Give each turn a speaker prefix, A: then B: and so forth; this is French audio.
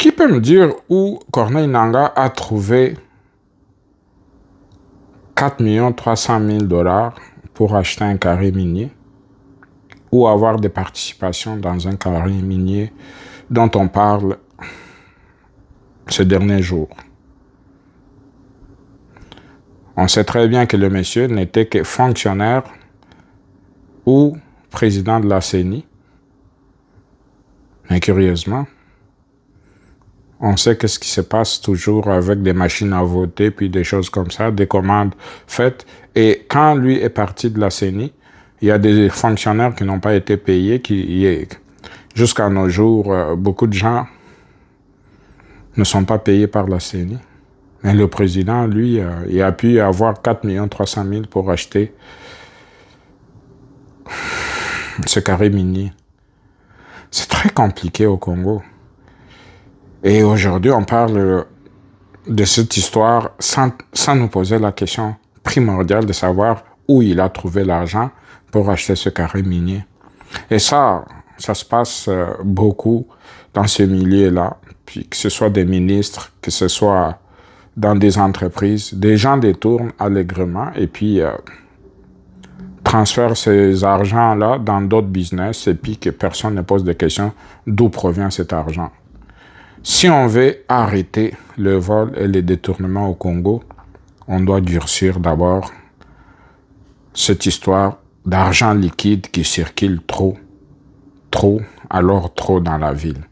A: Qui peut me dire où Corneille Nangaa a trouvé 4 300 000 $ pour acheter un carré minier ou avoir des participations dans un carré minier dont on parle ces derniers jours? On sait très bien que le monsieur n'était que fonctionnaire ou président de la CENI. Mais curieusement, on sait qu'est-ce qui se passe toujours avec des machines à voter, puis des choses comme ça, des commandes faites. Et quand lui est parti de la CENI, il y a des fonctionnaires qui n'ont pas été payés, jusqu'à nos jours, beaucoup de gens ne sont pas payés par la CENI. Mais le président, lui, il a pu avoir 4 300 000 pour acheter ce carré minier. C'est très compliqué au Congo. Et aujourd'hui, on parle de cette histoire sans nous poser la question primordiale de savoir où il a trouvé l'argent pour acheter ce carré minier. Et ça se passe beaucoup dans ce milieu-là. Puis que ce soit des ministres, que ce soit dans des entreprises, des gens détournent allègrement et puis transfèrent ces argents-là dans d'autres business et puis que personne ne pose de questions d'où provient cet argent. Si on veut arrêter le vol et les détournements au Congo, on doit durcir d'abord cette histoire d'argent liquide qui circule trop dans la ville.